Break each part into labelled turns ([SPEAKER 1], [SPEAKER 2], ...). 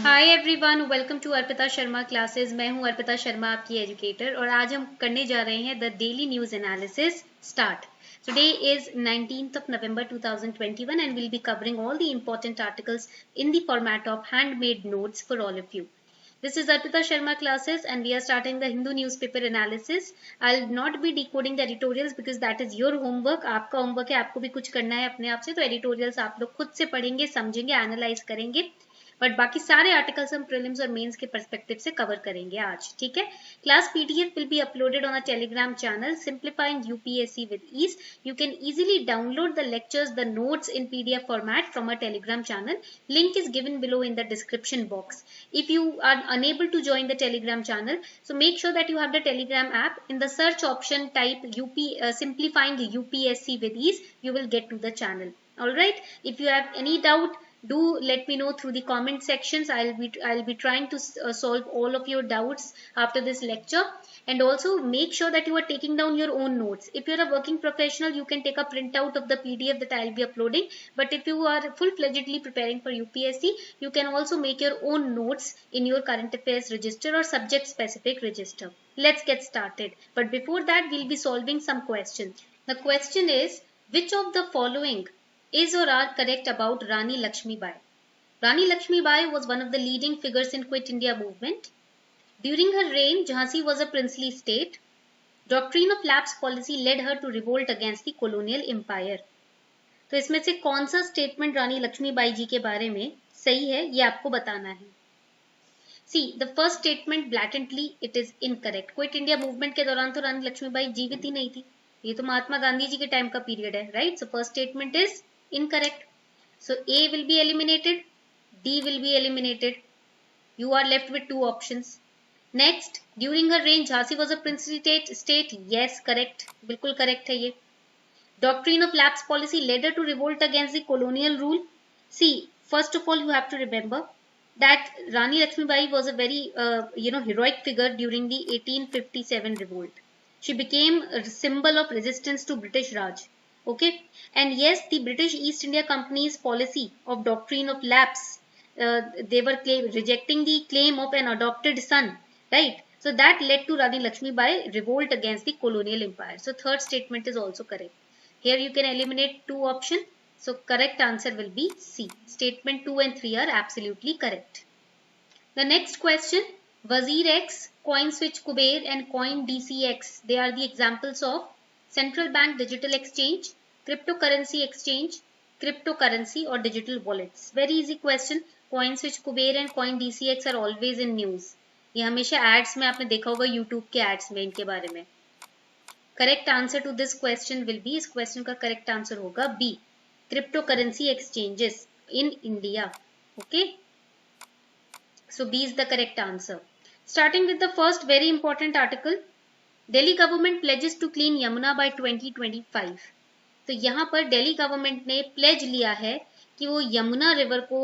[SPEAKER 1] Hi everyone, welcome to Arpita Sharma classes. मैं हूं अर्पिता शर्मा, आपकी एजुकेटर, और आज हम करने जा रहे हैं the daily news analysis start. Today is 19th of November 2021 and we'll be covering all the important articles in the format of handmade notes for all of you. This is Arpita Sharma classes and we are starting the Hindu newspaper analysis. I'll not be decoding the editorials because that is your homework. आपका homework है, आपको भी कुछ करना है अपने आप से, तो editorials आप लोग खुद से पढ़ेंगे, समझेंगे, एनालाइज करेंगे, बट बाकी सारे आर्टिकल्स हम प्रीलिम्स और मेंस के पर्सपेक्टिव से कवर करेंगे आज। ठीक है, class PDF will be uploaded on a Telegram channel simplifying UPSC with ease. You can easily download the lectures, the notes in PDF format from our telegram channel. Link is given below in the description box. If you are unable to join the telegram channel, so make sure that you have the telegram app. In the search option type simplifying UPSC with ease, you will get to the channel. All right, if you have any doubt, do let me know through the comment sections. I'll be trying to solve all of your doubts after this lecture. And also make sure that you are taking down your own notes. If you're a working professional, you can take a printout of the PDF that I'll be uploading, but if you are full-fledgedly preparing for UPSC, you can also make your own notes in your current affairs register or subject specific register. Let's get started, but before that we'll be solving some questions. The question is, which of the following is or are correct about Rani Lakshmi Bai? Rani Lakshmi Bai was one of the leading figures in Quit India movement. During her reign, Jhansi was a princely state. Doctrine of lapse policy led her to revolt against the colonial empire. तो इसमें से कौन सा statement रानी लक्ष्मीबाई जी के बारे में सही है, ये आपको बताना है। See, the first statement blatantly it is incorrect. Quit India movement के दौरान तो रानी लक्ष्मीबाई जीवित ही नहीं थी, ये तो महात्मा गांधी जी के टाइम का पीरियड है, right? So first statement is incorrect. So A will be eliminated, D will be eliminated. You are left with two options. Next, during her reign, Jhansi was a princely state. Yes, correct. बिल्कुल correct है ये. Doctrine of lapse policy led her to revolt against the colonial rule. See, first of all, you have to remember that Rani Lakshmibai was a very heroic figure during the 1857 revolt. She became a symbol of resistance to British Raj. Okay, and yes, the British East India Company's policy of doctrine of lapse, they were rejecting the claim of an adopted son, right? So that led to Rani Lakshmibai revolt against the colonial empire. So third statement is also correct. Here you can eliminate two options. So correct answer will be C. Statement 2 and 3 are absolutely correct. The next question, Wazir X, Coin Switch Kuber and Coin DCX, they are the examples of central bank digital exchange, cryptocurrency exchange, cryptocurrency or digital wallets. Very easy question. Coin Switch Kuber and Coin DCX are always in news. ये हमेशा ads में आपने देखा होगा, YouTube के ads में इनके बारे में. Correct answer to this question will be, इस क्वेश्चन का करेक्ट आंसर होगा B, cryptocurrency exchanges in India. Okay, so B is the correct answer. Starting with the first very important article, Delhi government pledges to clean Yamuna by 2025. तो यहाँ पर Delhi government ने pledge लिया है कि वो यमुना रिवर को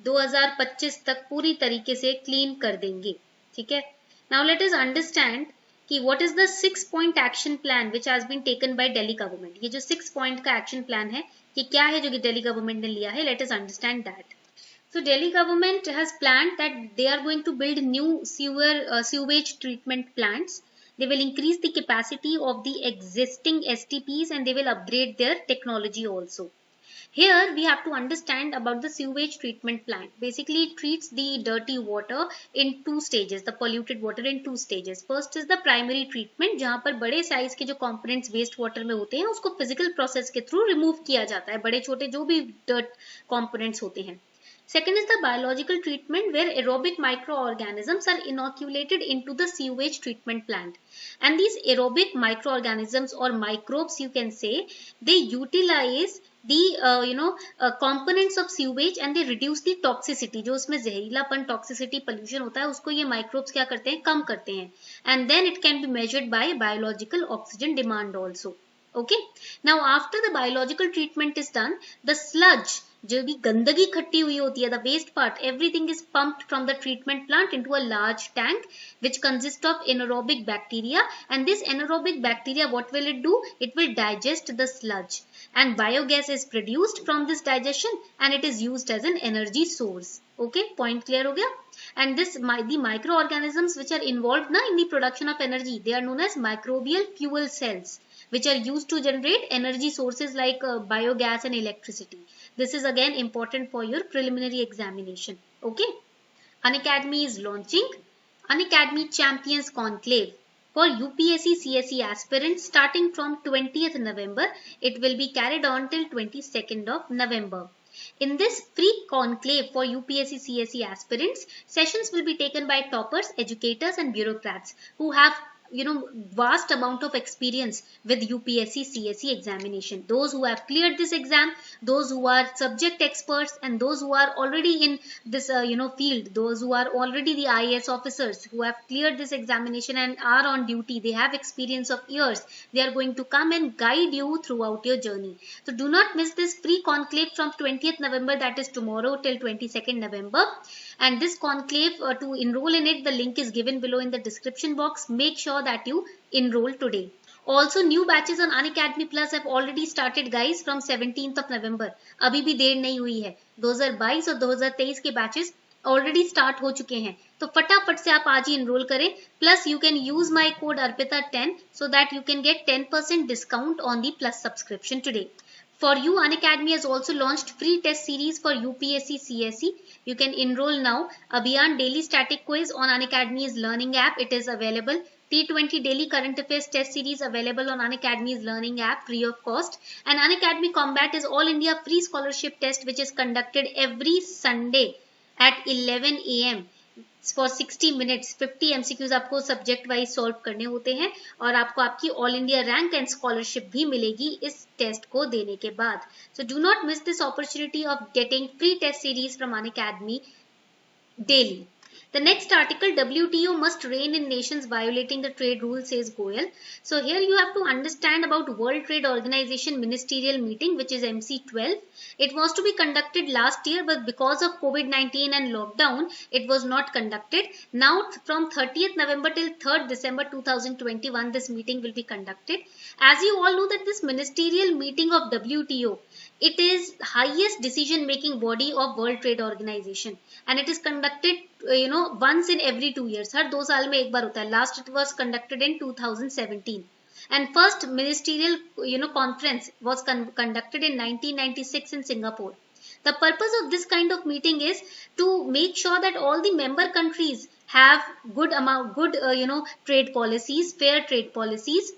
[SPEAKER 1] 2025 तक पूरी तरीके से क्लीन कर देंगे. ठीक है, नाउ लेट अस अंडरस्टैंड कि what is the 6 point action plan which has been taken by Delhi government. ये जो 6 पॉइंट का एक्शन प्लान है, ये क्या है जो कि दिल्ली गवर्नमेंट ने लिया है? Late us understand that. So Delhi government has planned that they are going to build new sewage treatment plants. They will increase the capacity of the existing STPs and they will upgrade their technology also. Here we have to understand about the sewage treatment plant. Basically it treats the dirty water in two stages, the polluted water in two stages. First is the primary treatment, जहाँ पर बड़े size के जो components waste water में होते हैं उसको physical process के through remove किया जाता है, बड़े छोटे जो भी dirt components होते हैं. Second is the biological treatment where aerobic microorganisms are inoculated into the sewage treatment plant. And these aerobic microorganisms or microbes you can say, they utilize the components of sewage and they reduce the toxicity. जो उसमें जहरीलापन toxicity pollution होता है उसको ये microbes क्या करते हैं? कम करते हैं. And then it can be measured by biological oxygen demand also. Okay. Now after the biological treatment is done, the sludge जो भी गंदगी इकट्ठी हुई होती है, the waste part, everything is pumped from the treatment plant into a large tank which consists of anaerobic bacteria, and this anaerobic bacteria, what will it do? It will digest the sludge, and biogas is produced from this digestion and it is used as an energy source. Okay, point clear हो गया? And this the microorganisms which are involved in the production of energy, they are known as microbial fuel cells, which are used to generate energy sources like biogas and electricity. This is again important for your preliminary examination. Okay. Unacademy is launching Unacademy Champions Conclave for UPSC CSE aspirants starting from 20th November. It will be carried on till 22nd of November. In this free conclave for UPSC CSE aspirants, sessions will be taken by toppers, educators and bureaucrats who have vast amount of experience with UPSC CSE examination. Those who have cleared this exam, those who are subject experts, and those who are already in this field, those who are already the IAS officers who have cleared this examination and are on duty, they have experience of years. They are going to come and guide you throughout your journey. So do not miss this free conclave from 20th November, that is tomorrow, till 22nd November. And this conclave, to enroll in it, the link is given below in the description box. Make sure that you enroll today. Also, new batches on Unacademy Plus have already started, guys, from 17th of November. अभी भी देर नहीं हुई है. 2022 और 2023 के batches already start हो चुके हैं. तो फटाफट से आप आज ही enroll करें. Plus, you can use my code ARPITA10 so that you can get 10% discount on the Plus subscription today. For you, Unacademy has also launched free test series for UPSC CSE. You can enroll now. Abhiyan Daily Static Quiz on Unacademy's Learning app. It is available. T20 Daily Current Affairs Test Series available on Unacademy's Learning app free of cost. And Unacademy Combat is All India Free Scholarship Test which is conducted every Sunday at 11 AM. For 60 minutes 50 MCQs आपको subject wise solve करने होते हैं और आपको आपकी all India rank and scholarship भी मिलेगी इस टेस्ट को देने के बाद. So do not miss this opportunity of getting free test series from Unacademy daily. The next article, WTO must rein in nations violating the trade rules, says Goyal. So here you have to understand about World Trade Organization ministerial meeting, which is MC12. It was to be conducted last year, but because of COVID-19 and lockdown, it was not conducted. Now from 30th November till 3rd December 2021, this meeting will be conducted. As you all know that this ministerial meeting of WTO, it is highest decision making body of World Trade Organization and it is conducted once in every 2 years. हर 2 साल में एक बार होता है. Last it was conducted in 2017 and first ministerial conference was conducted in 1996 in Singapore. The purpose of this kind of meeting is to make sure that all the member countries have good trade policies, fair trade policies,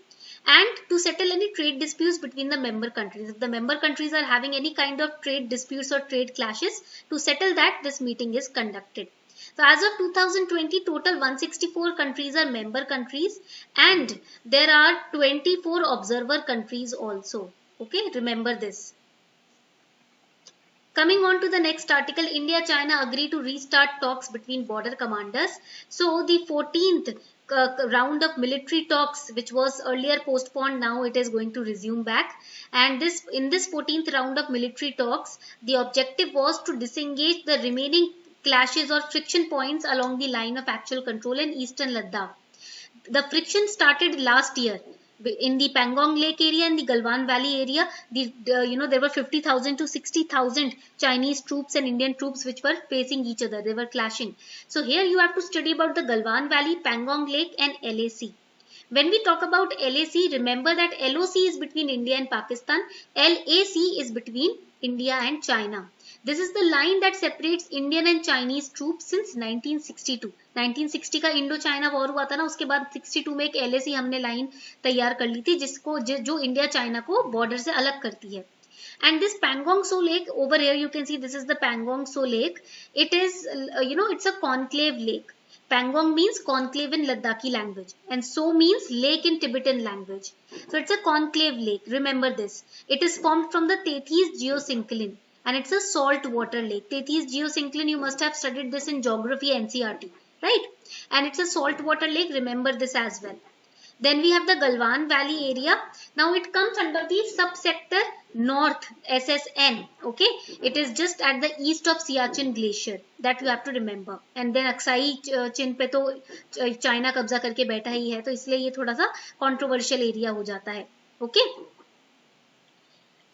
[SPEAKER 1] and to settle any trade disputes between the member countries. If the member countries are having any kind of trade disputes or trade clashes, to settle that, this meeting is conducted. So as of 2020, total 164 countries are member countries and there are 24 observer countries also. Okay, remember this. Coming on to the next article, India-China agree to restart talks between border commanders. So the 14th round of military talks, which was earlier postponed, now it is going to resume back. And in this 14th round of military talks, the objective was to disengage the remaining clashes or friction points along the line of actual control in eastern Ladakh. The friction started last year in the Pangong Lake area and the Galwan Valley area. There were 50,000 to 60,000 Chinese troops and Indian troops which were facing each other. They were clashing. So here you have to study about the Galwan Valley, Pangong Lake and LAC. When we talk about LAC, remember that LOC is between India and Pakistan. LAC is between India and China. This is the line that separates Indian and Chinese troops since 1962. 1960 का Indo China war हुआ था ना, उसके बाद 62 में एक LAC हमने line तैयार कर ली थी जिसको जो इंडिया चाइना को बॉर्डर से अलग करती है. And this Pangong Tso Lake, over here you can see this is the Pangong Tso Lake. It is, it's a conclave lake. Pangong means conclave in Ladakhi language and Tso means lake in Tibetan language. So it's a conclave lake. Remember this. It is formed from the Tethys geosyncline and it's a salt water lake. Tethys geosyncline, you must have studied this in geography NCERT, right? And it's a salt water lake. Remember this as well. Then we have the Galwan Valley area. Now it comes under the subsector North, SSN. Okay, it is just at the east of Siachen Glacier, that you have to remember. And then Aksai Chin पे तो China कब्जा करके बैठा ही है, तो इसलिए ये थोड़ा सा controversial area हो जाता है. Okay.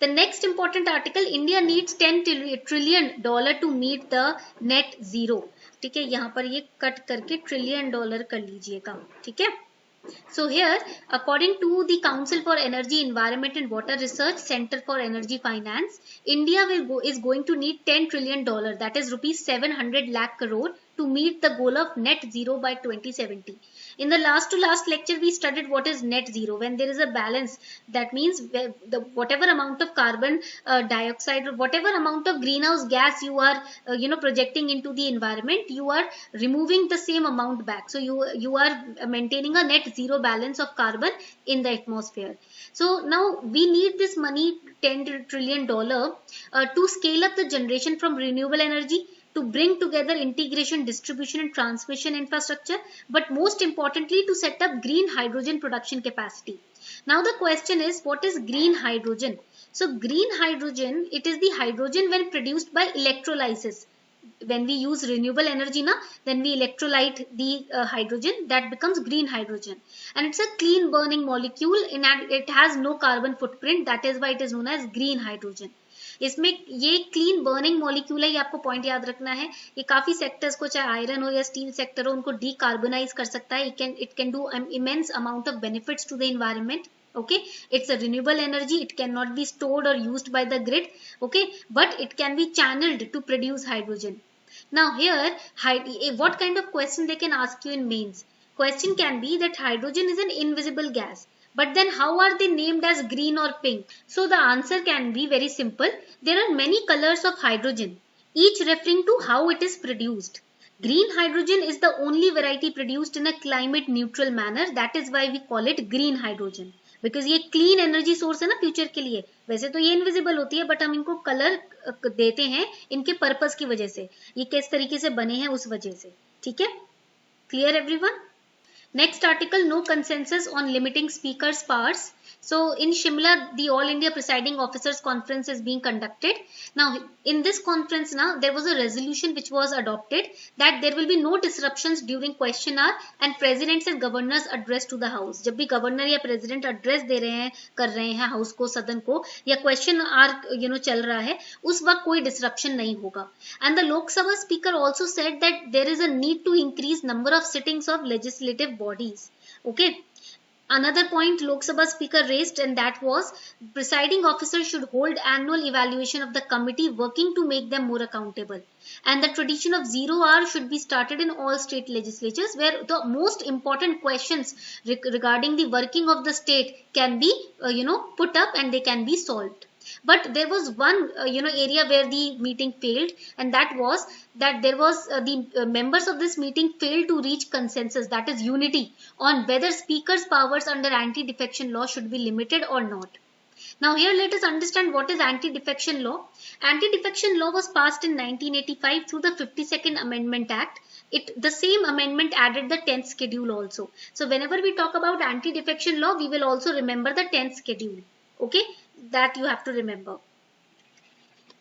[SPEAKER 1] The next important article, India needs $10 trillion to meet the net zero. ठीक है, यहाँ पर ये कट करके $trillion कर लीजिएगा. ठीक है. So here, according to the Council for Energy, Environment and Water Research, Center for Energy Finance, India is going to need $10 trillion, that is rupees 700 lakh crore, to meet the goal of net zero by 2070. In the last to last lecture, we studied what is net zero. When there is a balance, that means whatever amount of carbon dioxide or whatever amount of greenhouse gas you are projecting into the environment, you are removing the same amount back. So you are maintaining a net zero balance of carbon in the atmosphere. So now we need this money, $10 trillion, to scale up the generation from renewable energy, to bring together integration, distribution and transmission infrastructure, but most importantly to set up green hydrogen production capacity. Now the question is, what is green hydrogen? So green hydrogen, it is the hydrogen when produced by electrolysis. When we use renewable energy, then we electrolyte the hydrogen, that becomes green hydrogen. And it's a clean burning molecule, it has no carbon footprint, that is why it is known as green hydrogen. इसमें ये clean burning molecule है, ये आपको point याद रखना है. ये काफी सेक्टर्स को, चाहे आयरन हो या स्टील सेक्टर हो, उनको डीकार्बोनाइज कर सकता है. It can do immense amount of benefits to the environment. Okay, it's a renewable energy, it cannot be stored or used by the grid. Okay, but it can be channeled to produce hydrogen. Now here, what kind of question they can ask you in mains? Question can be that hydrogen is an invisible gas, but then how are they named as green or pink? So the answer can be very simple. There are many colors of hydrogen, each referring to how it is produced. Green hydrogen is the only variety produced in a climate neutral manner. That is why we call it green hydrogen. Because ये clean energy source है ना future के लिए. वैसे तो ये invisible होती है, बट हम इनको कलर देते हैं इनके पर्पस की वजह से. ये किस तरीके से बने हैं उस वजह से. ठीक है, clear everyone? Next article, no consensus on limiting speakers' powers. So in Shimla, the All India Presiding Officers Conference is being conducted. Now in this conference, there was a resolution which was adopted that there will be no disruptions during question hour and President's and Governor's address to the House. जब भी Governor या President address दे रहे हैं, कर रहे हैं House को, सदन को, या question hour चल रहा है, उस वक्त कोई disruption नहीं होगा. And the Lok Sabha Speaker also said that there is a need to increase number of sittings of legislative bodies. Okay. Another point Lok Sabha Speaker raised, and that was presiding officers should hold annual evaluation of the committee working to make them more accountable. And the tradition of 0 hour should be started in all state legislatures, where the most important questions regarding the working of the state can be put up and they can be solved. But there was one area where the meeting failed, and that was that there was the members of this meeting failed to reach consensus, that is unity, on whether speaker's powers under anti-defection law should be limited or not. Now here let us understand what is anti-defection law. Anti-defection law was passed in 1985 through the 52nd Amendment Act. The same amendment added the 10th schedule also. So whenever we talk about anti-defection law, we will also remember the 10th schedule. Okay, that you have to remember.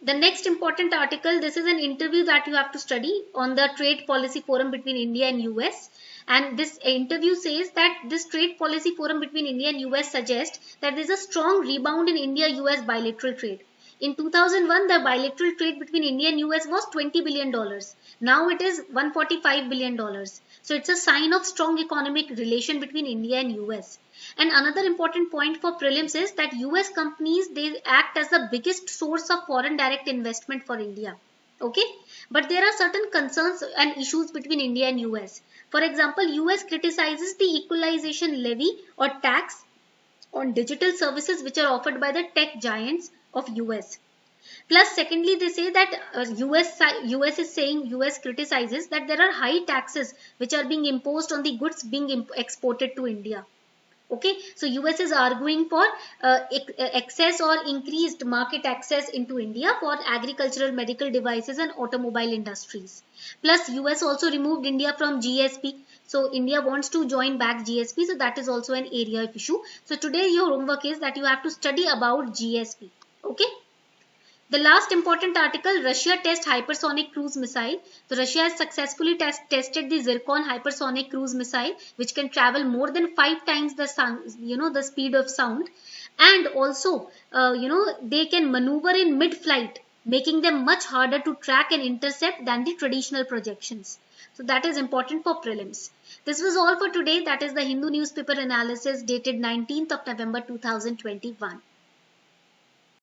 [SPEAKER 1] The next important article, this is an interview that you have to study on the trade policy forum between India and US. And this interview says that this trade policy forum between India and US suggests that there is a strong rebound in India-US bilateral trade. In 2001, the bilateral trade between India and US was $20 billion. Now it is $145 billion. So it's a sign of strong economic relation between India and US. And another important point for prelims is that US companies, they act as the biggest source of foreign direct investment for India. Okay, but there are certain concerns and issues between India and US. For example, US criticizes the equalization levy or tax on digital services which are offered by the tech giants of US. Plus, secondly, they say that US criticizes that there are high taxes which are being imposed on the goods being exported to India. Okay, so US is arguing for excess or increased market access into India for agricultural, medical devices and automobile industries. Plus, US also removed India from GSP. So India wants to join back GSP, so that is also an area of issue. So today your homework is that you have to study about GSP. Okay. The last important article, Russia tests hypersonic cruise missile. So Russia has successfully tested the Zircon hypersonic cruise missile, which can travel more than 5 times the sound, the speed of sound, and also, they can maneuver in mid-flight, making them much harder to track and intercept than the traditional projections. So that is important for prelims. This was all for today. That is the Hindu newspaper analysis dated 19th of November 2021.